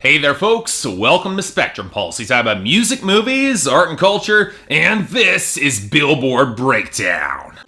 Hey there folks, welcome to Spectrum Pulse. We talk about music, movies, art and culture, and this is Billboard Breakdown.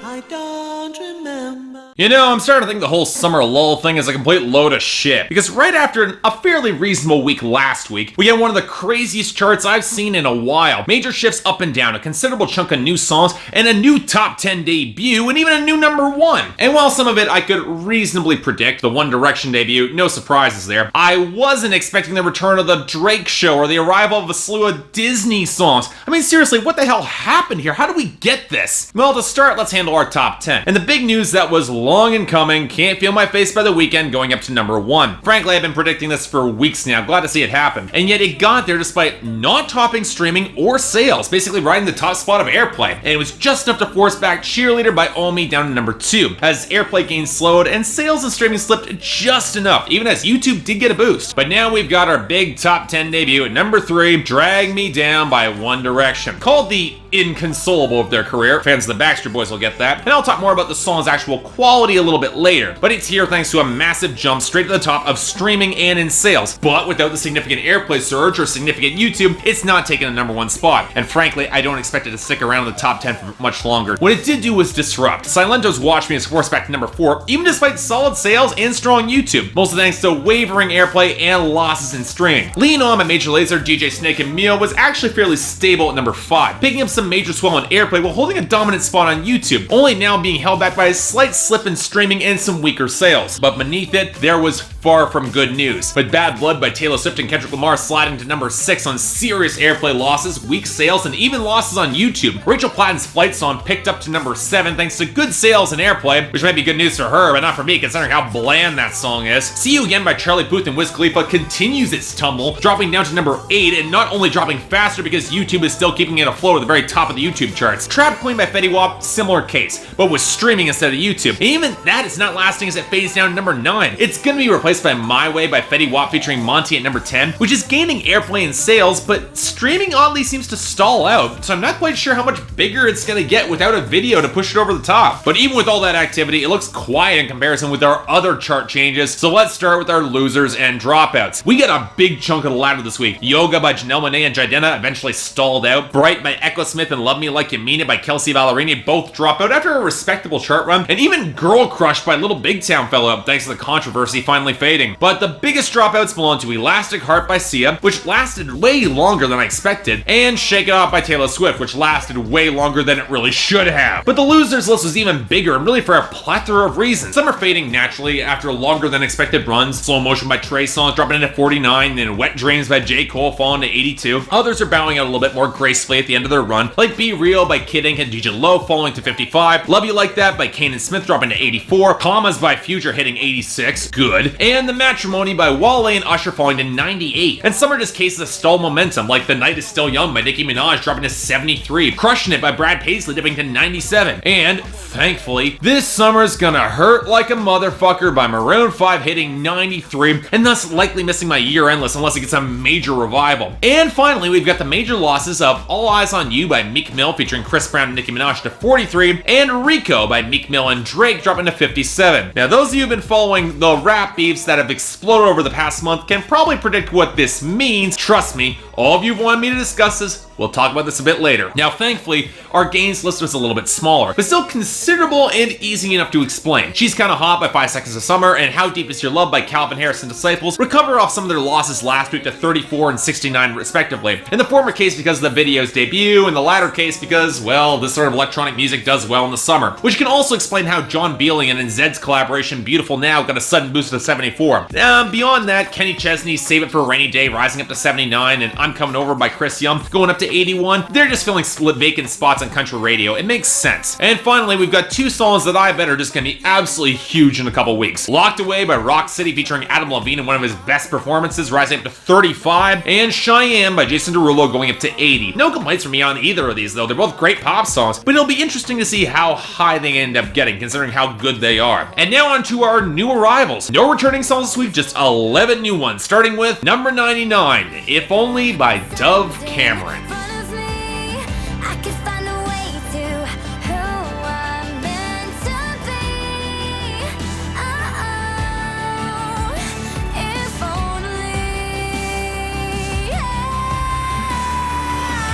I don't remember. You know, I'm starting to think the whole summer lull thing is a complete load of shit. Because right after a fairly reasonable week last week, we had one of the craziest charts I've seen in a while. Major shifts up and down, a considerable chunk of new songs, and a new top 10 debut, and even a new number 1. And while some of it I could reasonably predict, the One Direction debut, no surprises there, I wasn't expecting the return of the Drake show or the arrival of a slew of Disney songs. I mean, seriously, what the hell happened here? How did we get this? Well, to start, let's handle our top 10. And the big news that was long in coming, Can't Feel My Face by The Weeknd going up to number 1. Frankly, I've been predicting this for weeks now, glad to see it happen. And yet it got there despite not topping streaming or sales, basically riding the top spot of airplay. And it was just enough to force back Cheerleader by Omen down to number 2, as airplay gains slowed and sales and streaming slipped just enough, even as YouTube did get a boost. But now we've got our big top 10 debut at number 3, Drag Me Down by One Direction. Called the inconsolable of their career, fans of the Backstreet Boys will get that, and I'll talk more about the song's actual quality a little bit later, but it's here thanks to a massive jump straight to the top of streaming and in sales. But without the significant airplay surge or significant YouTube, it's not taking a number 1 spot, and frankly, I don't expect it to stick around in the top 10 for much longer. What it did do was disrupt. Silento's Watch Me is forced back to number 4, even despite solid sales and strong YouTube, mostly thanks to wavering airplay and losses in streaming. Lean On by Major Lazer, DJ Snake, and Mio was actually fairly stable at number 5, picking up some major swell in airplay while holding a dominant spot on YouTube, only now being held back by a slight slip in streaming and some weaker sales. But beneath it, there was far from good news, with Bad Blood by Taylor Swift and Kendrick Lamar sliding to number 6 on serious airplay losses, weak sales, and even losses on YouTube. Rachel Platten's Flight song picked up to number 7 thanks to good sales and airplay, which might be good news for her, but not for me considering how bland that song is. See You Again by Charlie Puth and Wiz Khalifa continues its tumble, dropping down to number 8, and not only dropping faster because YouTube is still keeping it afloat at the very top of the YouTube charts. Trap Queen by Fetty Wap, similar case, but with streaming instead of YouTube. And even that is not lasting as it fades down to number 9. It's gonna be replaced by My Way by Fetty Wap featuring Monty at number 10, which is gaining airplay and sales, but streaming oddly seems to stall out, so I'm not quite sure how much bigger it's gonna get without a video to push it over the top. But even with all that activity, it looks quiet in comparison with our other chart changes, so let's start with our losers and dropouts. We got a big chunk of the ladder this week. Yoga by Janelle Monáe and Jidena eventually stalled out. Bright by Echo Smith and Love Me Like You Mean It by Kelsey Ballerini both drop out after a respectable chart run, and even Girl Crush by Little Big Town fell out thanks to the controversy finally fading. But the biggest dropouts belong to Elastic Heart by Sia, which lasted way longer than I expected, and Shake It Off by Taylor Swift, which lasted way longer than it really should have. But the losers list was even bigger, and really for a plethora of reasons. Some are fading naturally after longer than expected runs. Slow Motion by Trey Songz dropping into 49, and Wet Dreams by J. Cole falling to 82. Others are bowing out a little bit more gracefully at the end of their run, like Be Real by Kid Ink and DJ Low falling to 55. Love You Like That by Kanan Smith dropping to 84. Commas by Future hitting 86. Good. And The Matrimony by Wale and Usher falling to 98. And some are just cases of stalled momentum, like The Night Is Still Young by Nicki Minaj dropping to 73. Crushing It by Brad Paisley dipping to 97. And, thankfully, This Summer's Gonna Hurt Like a Motherfucker by Maroon 5 hitting 93, and thus likely missing my year-end list unless it gets a major revival. And finally, we've got the major losses of All Eyes on You by Meek Mill featuring Chris Brown and Nicki Minaj to 43, and Rico by Meek Mill and Drake dropping to 57. Now, those of you who've been following the rap beefs that have exploded over the past month can probably predict what this means. Trust me, all of you have wanted me to discuss this. We'll talk about this a bit later. Now, thankfully, our gains list was a little bit smaller, but still considerable and easy enough to explain. She's Kinda Hot by 5 Seconds of Summer and How Deep Is Your Love by Calvin Harris and Disciples recover off some of their losses last week to 34 and 69 respectively. In the former case because of the video's debut, in the latter case because, well, this sort of electronic music does well in the summer, which can also explain how John Beelian and Zed's collaboration Beautiful Now got a sudden boost to 74. Beyond that, Kenny Chesney's Save It for a Rainy Day rising up to 79, and I'm Coming Over by Chris Young going up to 81. They're just filling vacant spots on country radio. It makes sense. And finally, we've got 2 songs that I bet are just gonna be absolutely huge in a couple weeks. Locked Away by Rock City featuring Adam Levine in one of his best performances, rising up to 35, and Cheyenne by Jason Derulo going up to 80. No complaints from me on either of these though. They're both great pop songs, but it'll be interesting to see how high they end up getting considering how good they are. And now on to our new arrivals. No returning songs this week, just 11 new ones, starting with number 99, If Only by Dove Cameron.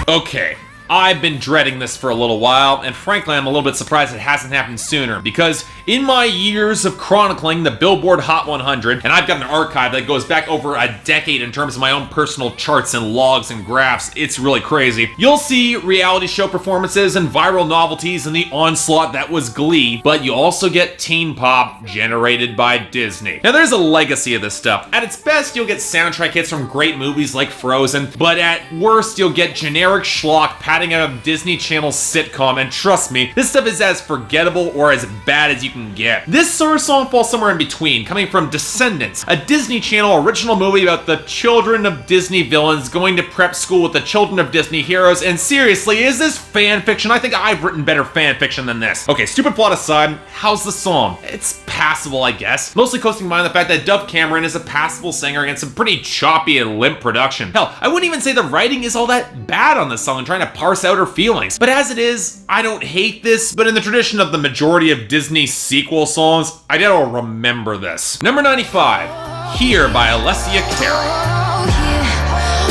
Okay. I've been dreading this for a little while, and frankly I'm a little bit surprised it hasn't happened sooner, because in my years of chronicling the Billboard Hot 100, and I've got an archive that goes back over a decade in terms of my own personal charts and logs and graphs, it's really crazy. You'll see reality show performances and viral novelties in the onslaught that was Glee, but you also get teen pop generated by Disney. Now there's a legacy of this stuff. At its best, you'll get soundtrack hits from great movies like Frozen, but at worst, you'll get generic schlock patting out of Disney Channel's sitcom, and trust me, this stuff is as forgettable or as bad as you can get. This sort of song falls somewhere in between, coming from Descendants, a Disney Channel original movie about the children of Disney villains going to prep school with the children of Disney heroes, and seriously, is this fan fiction? I think I've written better fan fiction than this. Okay, stupid plot aside, how's the song? It's passable, I guess. Mostly coasting by the fact that Dove Cameron is a passable singer and some pretty choppy and limp production. Hell, I wouldn't even say the writing is all that bad on this song and trying to parse out her feelings. But as it is, I don't hate this, but in the tradition of the majority of Disney sequel songs, I don't remember this. Number 95, Here by Alessia Cara. Oh, yeah.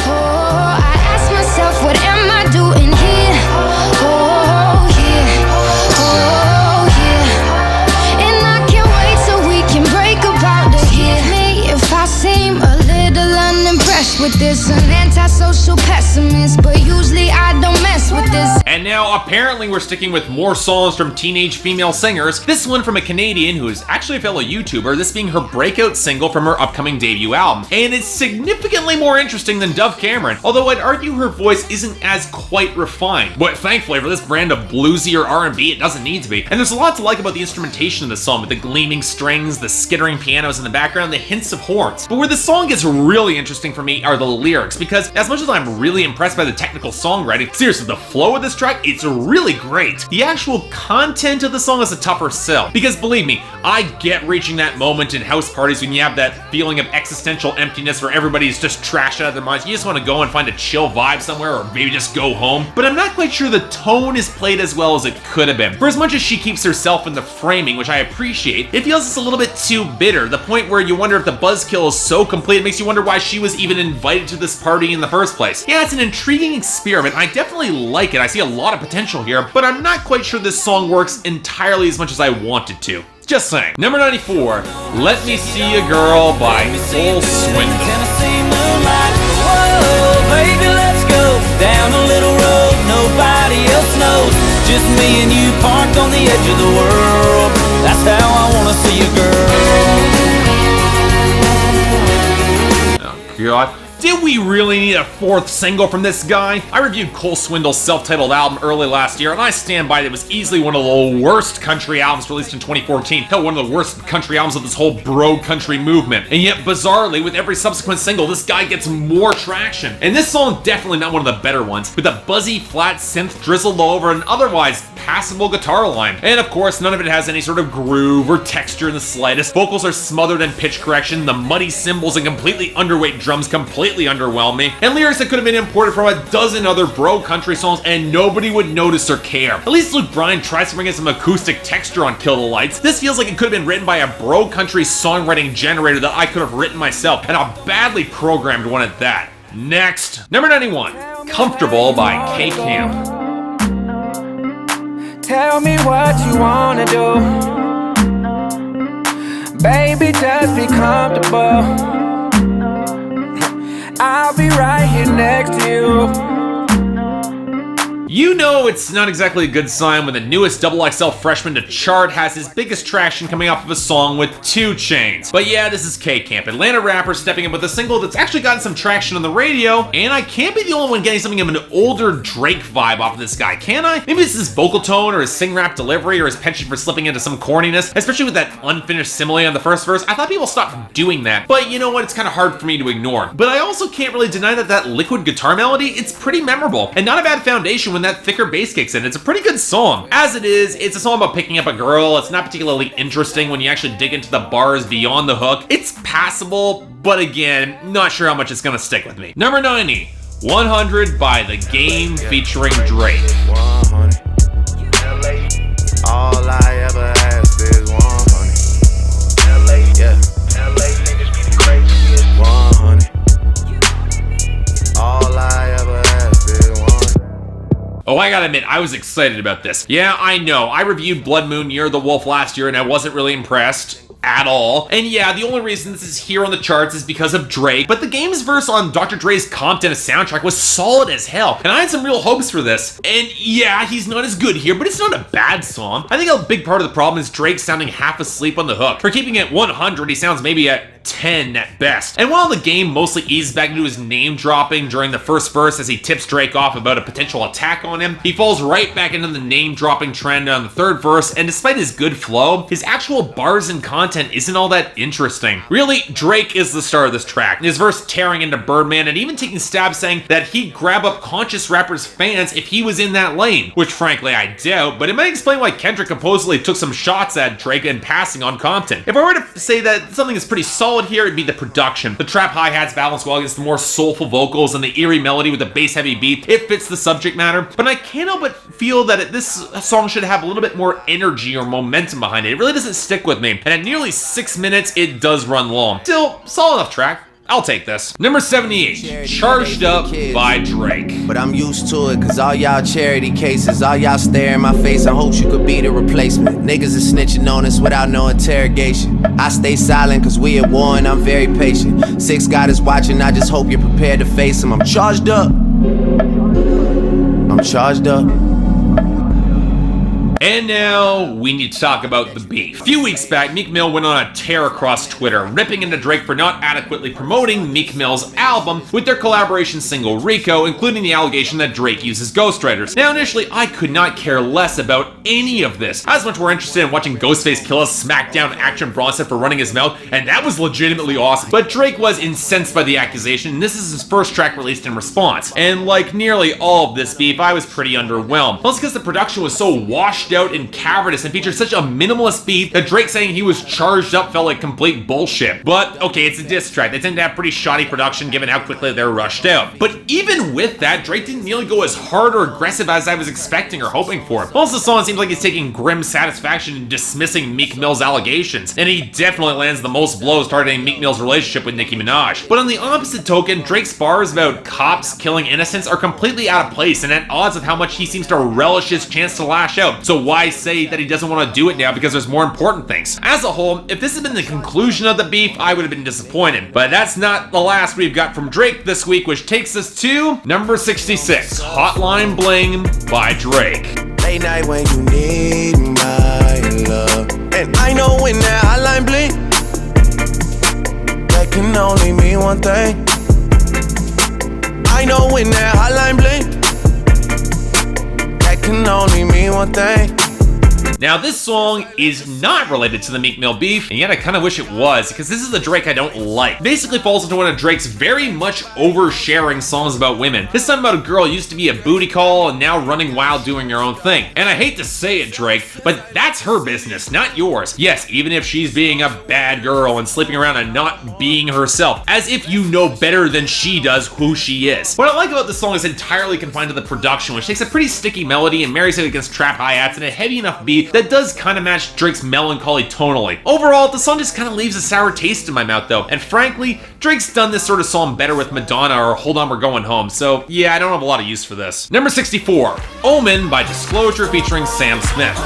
Oh, I ask myself, what am I doing here? Oh, yeah. Oh, yeah. And I can't wait so we can break apart to hear me if I seem a little unimpressed with this. An antisocial pessimist, but usually I don't mess with this. And now, apparently we're sticking with more songs from teenage female singers. This one from a Canadian who is actually a fellow YouTuber, this being her breakout single from her upcoming debut album. And it's significantly more interesting than Dove Cameron, although I'd argue her voice isn't as quite refined. But thankfully for this brand of bluesy or R&B, it doesn't need to be. And there's a lot to like about the instrumentation of the song, with the gleaming strings, the skittering pianos in the background, the hints of horns. But where the song gets really interesting for me are the lyrics, because as much as I'm really impressed by the technical songwriting, seriously, the flow of this track, it's really great. The actual content of the song is a tougher sell, because believe me, I get reaching that moment in house parties when you have that feeling of existential emptiness where everybody's just trashed out of their minds. You just want to go and find a chill vibe somewhere, or maybe just go home. But I'm not quite sure the tone is played as well as it could have been. For as much as she keeps herself in the framing, which I appreciate, it feels just a little bit too bitter, the point where you wonder if the buzzkill is so complete it makes you wonder why she was even invited to this party in the first place. Yeah, it's an intriguing experiment. I definitely like it. I see a lot of potential here, but I'm not quite sure this song works entirely as much as I want it to. Just saying. Number 94, Let Me See a Girl by Swindell. Tennessee moonlight. Whoa, baby, let's go down a little road nobody else knows. Just me and you parked on the edge of the world. That's how I wanna see a girl. Oh, God. Did we really need a fourth single from this guy? I reviewed Swindell's self-titled album early last year, and I stand by it. It was easily one of the worst country albums released in 2014. Hell, one of the worst country albums of this whole bro country movement. And yet, bizarrely, with every subsequent single, this guy gets more traction. And this song, definitely not one of the better ones, with a buzzy, flat synth drizzled over an otherwise passable guitar line. And of course, none of it has any sort of groove or texture in the slightest. Vocals are smothered in pitch correction, the muddy cymbals and completely underweight drums completely underwhelm me, and lyrics that could have been imported from a dozen other bro country songs and nobody would notice or care. At least Luke Bryan tries to bring in some acoustic texture on Kill the Lights. This feels like it could have been written by a bro country songwriting generator that I could have written myself, and a badly programmed one at that. Next, number 91, Comfortable by K Camp. Tell me what you wanna do, baby, just be comfortable. I'll be right here next to you. You know it's not exactly a good sign when the newest XXL freshman to chart has his biggest traction coming off of a song with 2 Chainz. But yeah, this is K-Camp, Atlanta rapper stepping up with a single that's actually gotten some traction on the radio, and I can't be the only one getting something of an older Drake vibe off of this guy, can I? Maybe it's his vocal tone, or his sing-rap delivery, or his penchant for slipping into some corniness, especially with that unfinished simile on the first verse. I thought people stopped doing that, but you know what, it's kind of hard for me to ignore. But I also can't really deny that liquid guitar melody, it's pretty memorable, and not a bad foundation when that thicker bass kicks in. It's a pretty good song. As it is, it's a song about picking up a girl. It's not particularly interesting when you actually dig into the bars beyond the hook. It's passable, but again, not sure how much it's gonna stick with me. Number 90, 100 by The Game featuring Drake. 100. All I ever asked is 100. LA, yeah. LA niggas be the craziest. 100. All I ever asked is 100. I gotta admit, I was excited about this. Yeah, I know, I reviewed Blood Moon Year of the Wolf last year and I wasn't really impressed at all. And yeah, the only reason this is here on the charts is because of Drake, but the game's verse on Dr. Dre's Compton soundtrack was solid as hell, and I had some real hopes for this. And yeah, he's not as good here, but it's not a bad song. I think a big part of the problem is Drake sounding half asleep on the hook. For keeping it 100, he sounds maybe at 10 at best. And while the game mostly eases back into his name dropping during the first verse as he tips Drake off about a potential attack on him, he falls right back into the name dropping trend on the third verse, and despite his good flow, his actual bars and content isn't all that interesting. Really, Drake is the star of this track, his verse tearing into Birdman and even taking stabs saying that he'd grab up conscious rappers' fans if he was in that lane, which frankly I doubt, but it might explain why Kendrick supposedly took some shots at Drake and passing on Compton. If I were to say that something is pretty solid here, it'd be the production. The trap hi-hats balance well against the more soulful vocals and the eerie melody with the bass-heavy beat. It fits the subject matter, but I can't help but feel that this song should have a little bit more energy or momentum behind it. It really doesn't stick with me, and at nearly 6 minutes, it does run long. Still, solid enough track. I'll take this. Number 78, Charged Up by Drake. But I'm used to it, cause all y'all charity cases, all y'all stare in my face, I hope you could be the replacement. Niggas is snitching on us without no interrogation. I stay silent cause we at war and I'm very patient. 6 God is watching, I just hope you're prepared to face him. I'm charged up. I'm charged up. And now, we need to talk about the beef. A few weeks back, Meek Mill went on a tear across Twitter, ripping into Drake for not adequately promoting Meek Mill's album with their collaboration single Rico, including the allegation that Drake uses ghostwriters. Now, initially, I could not care less about any of this. I was much more interested in watching Ghostface Killah smack down Action Bronson for running his mouth, and that was legitimately awesome. But Drake was incensed by the accusation, and this is his first track released in response. And like nearly all of this beef, I was pretty underwhelmed. Plus, because the production was so washed out and cavernous and featured such a minimalist beat that Drake saying he was charged up felt like complete bullshit. But okay, it's a diss track. They tend to have pretty shoddy production given how quickly they're rushed out. But even with that, Drake didn't nearly go as hard or aggressive as I was expecting or hoping for. Plus, the song seems like he's taking grim satisfaction in dismissing Meek Mill's allegations, and he definitely lands the most blows targeting Meek Mill's relationship with Nicki Minaj. But on the opposite token, Drake's bars about cops killing innocents are completely out of place and at odds with how much he seems to relish his chance to lash out. So why say that he doesn't want to do it now because there's more important things? As a whole, if this had been the conclusion of the beef, I would have been disappointed. But that's not the last we've got from Drake this week, which takes us to number 66, Hotline Bling by Drake. Late night when you need my love, and I know when that hotline blink, that can only mean one thing. I know when that hotline blink, that can only mean one thing. Now, this song is not related to the Meek Mill beef, and yet I kind of wish it was, because this is the Drake I don't like. It basically falls into one of Drake's very much oversharing songs about women. This time about a girl who used to be a booty call and now running wild doing her own thing. And I hate to say it, Drake, but that's her business, not yours. Yes, even if she's being a bad girl and sleeping around and not being herself, as if you know better than she does who she is. What I like about this song is entirely confined to the production, which takes a pretty sticky melody and marries it against trap hi-hats and a heavy enough beat that does kind of match Drake's melancholy tonally. Overall, the song just kind of leaves a sour taste in my mouth though, and frankly, Drake's done this sort of song better with Madonna or Hold On We're Going Home, so yeah, I don't have a lot of use for this. Number 64, Omen by Disclosure featuring Sam Smith.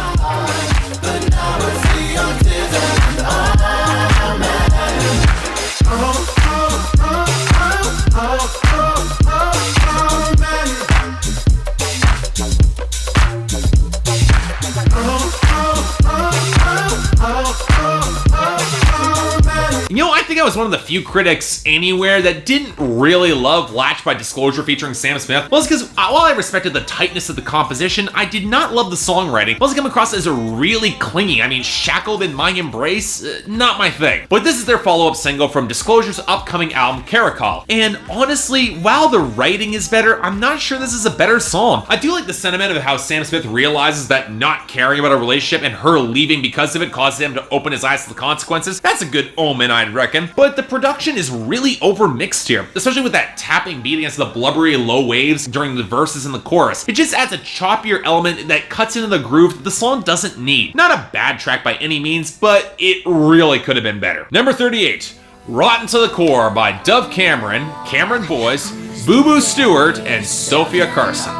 You know, I think I was one of the few critics anywhere that didn't really love Latch by Disclosure featuring Sam Smith. Well, it's because while I respected the tightness of the composition, I did not love the songwriting. Well, it's come across as a really clingy. I mean, shackled in my embrace, not my thing. But this is their follow-up single from Disclosure's upcoming album, Caracol. And honestly, while the writing is better, I'm not sure this is a better song. I do like the sentiment of how Sam Smith realizes that not caring about a relationship and her leaving because of it causes him to open his eyes to the consequences. That's a good omen, I'd reckon. But the production is really overmixed here, especially with that tapping beat against the blubbery low waves during the verses and the chorus. It just adds a choppier element that cuts into the groove that the song doesn't need. Not a bad track by any means, but it really could have been better. Number 38, Rotten to the Core by Dove Cameron, Cameron Boyce, BooBoo Stewart, and Sofia Carson.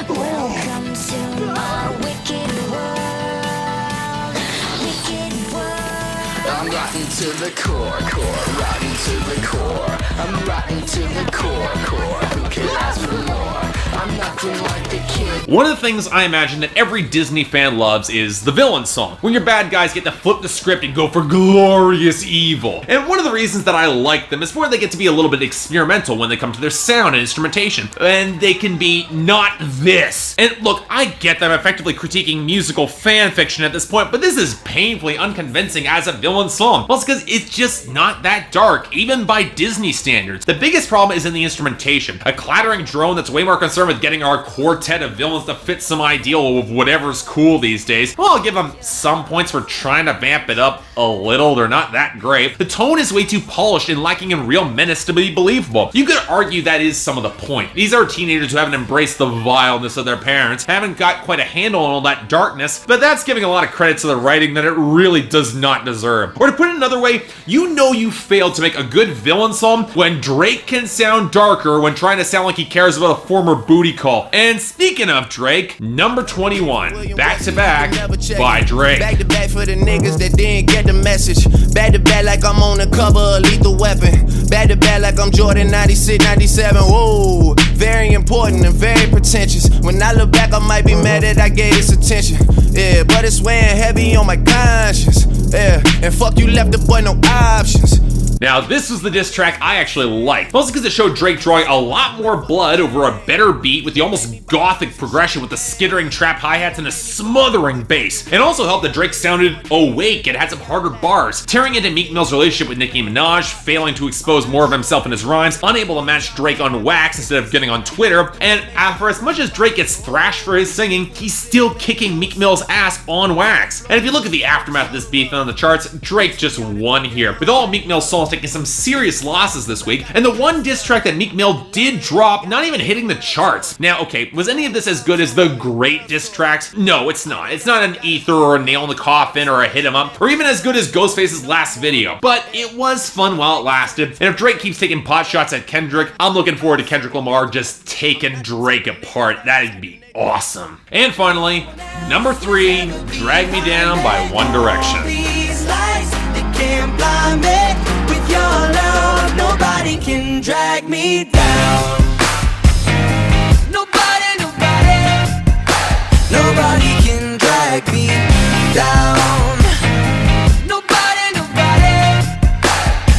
Well, I'm rotten to the core, rotten to the core. I'm rotten to the core. Who can ask for more? I'm nothing like the kid. One of the things I imagine that every Disney fan loves is the villain song, when your bad guys get to flip the script and go for glorious evil. And one of the reasons that I like them is where they get to be a little bit experimental when they come to their sound and instrumentation, and they can be not this. And look, I get that I'm effectively critiquing musical fan fiction at this point, but this is painfully unconvincing as a villain song. Well, it's because it's just not that dark, even by Disney standards. The biggest problem is in the instrumentation. A clattering drone that's way more concerned with getting our quartet of villains to fit some ideal of whatever's cool these days. Well, I'll give them some points for trying to vamp it up a little. They're not that great. The tone is way too polished and lacking in real menace to be believable. You could argue that is some of the point. These are teenagers who haven't embraced the vileness of their parents, haven't got quite a handle on all that darkness, but that's giving a lot of credit to the writing that it really does not deserve. Or to put it another way, you know you failed to make a good villain song when Drake can sound darker when trying to sound like he cares about a former booty call. And speaking of Drake, number 21, Back to Back by Drake. Back to back for the niggas that didn't get the message. Back to back like I'm on the cover of Lethal Weapon. Back to back like I'm Jordan 96, 97. Whoa, very important and very pretentious. When I look back, I might be mad that I gave this attention. Yeah, but it's weighing heavy on my conscience. Yeah, and fuck you left the boy no options. Now, this was the diss track I actually liked, mostly because it showed Drake drawing a lot more blood over a better beat with the almost gothic progression with the skittering trap hi-hats and a smothering bass. And also helped that Drake sounded awake and had some harder bars, tearing into Meek Mill's relationship with Nicki Minaj, failing to expose more of himself in his rhymes, unable to match Drake on wax instead of getting on Twitter, and for as much as Drake gets thrashed for his singing, he's still kicking Meek Mill's ass on wax. And if you look at the aftermath of this beef on the charts, Drake just won here, with all Meek Mill's songs taking some serious losses this week, and the one diss track that Meek Mill did drop not even hitting the charts. Now, okay, was any of this as good as the great diss tracks? No, it's not. It's not an Ether or a Nail in the Coffin or a Hit 'Em Up, or even as good as Ghostface's last video. But it was fun while it lasted, and if Drake keeps taking pot shots at Kendrick, I'm looking forward to Kendrick Lamar just taking Drake apart. That'd be awesome. And finally, number 3, Drag Me Down by One Direction. These lights, they can't blind me. With your love, nobody can drag me down. Nobody can drag me down.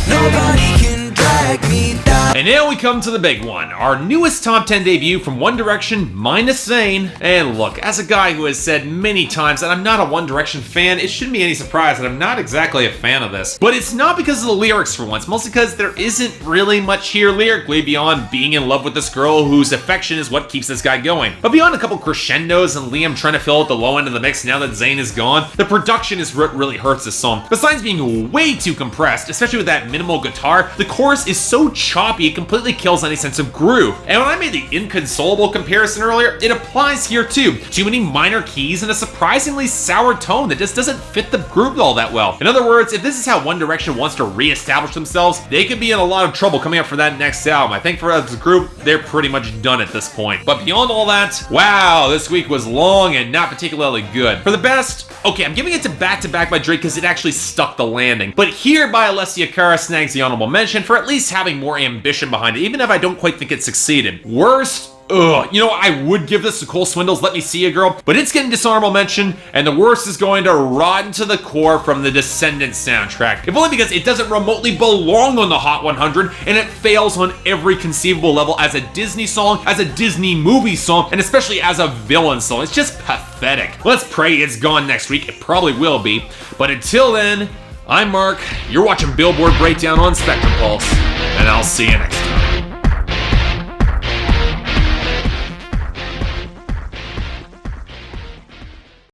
Nobody can drag me down. And now we come to the big one, our newest top 10 debut from One Direction minus Zayn. And look, as a guy who has said many times that I'm not a One Direction fan, it shouldn't be any surprise that I'm not exactly a fan of this. But it's not because of the lyrics for once, mostly because there isn't really much here lyrically beyond being in love with this girl whose affection is what keeps this guy going. But beyond a couple crescendos and Liam trying to fill out the low end of the mix now that Zayn is gone, the production is what really hurts this song. Besides being way too compressed, especially with that minimal guitar, the chorus is so choppy it completely kills any sense of groove. And when I made the Inconsolable comparison earlier, it applies here too. Too many minor keys and a surprisingly sour tone that just doesn't fit the group all that well. In other words, if this is how One Direction wants to re-establish themselves, they could be in a lot of trouble coming up for that next album. I think for as a group, they're pretty much done at this point. But beyond all that, wow, this week was long and not particularly good. For the best, okay, I'm giving it to Back by Drake because it actually stuck the landing. But Here by Alessia Cara snags the honorable mention for at least having more ambition behind it, even if I don't quite think it succeeded. Worst? Ugh, you know, I would give this to Cole Swindell's Let Me See You Girl, but it's getting dishonorable mention, and the worst is going to Rotten to the Core from the Descendants soundtrack. If only because it doesn't remotely belong on the Hot 100, and it fails on every conceivable level as a Disney song, as a Disney movie song, and especially as a villain song. It's just pathetic. Let's pray it's gone next week. It probably will be. But until then, I'm Mark, you're watching Billboard Breakdown on Spectrum Pulse, and I'll see you next time.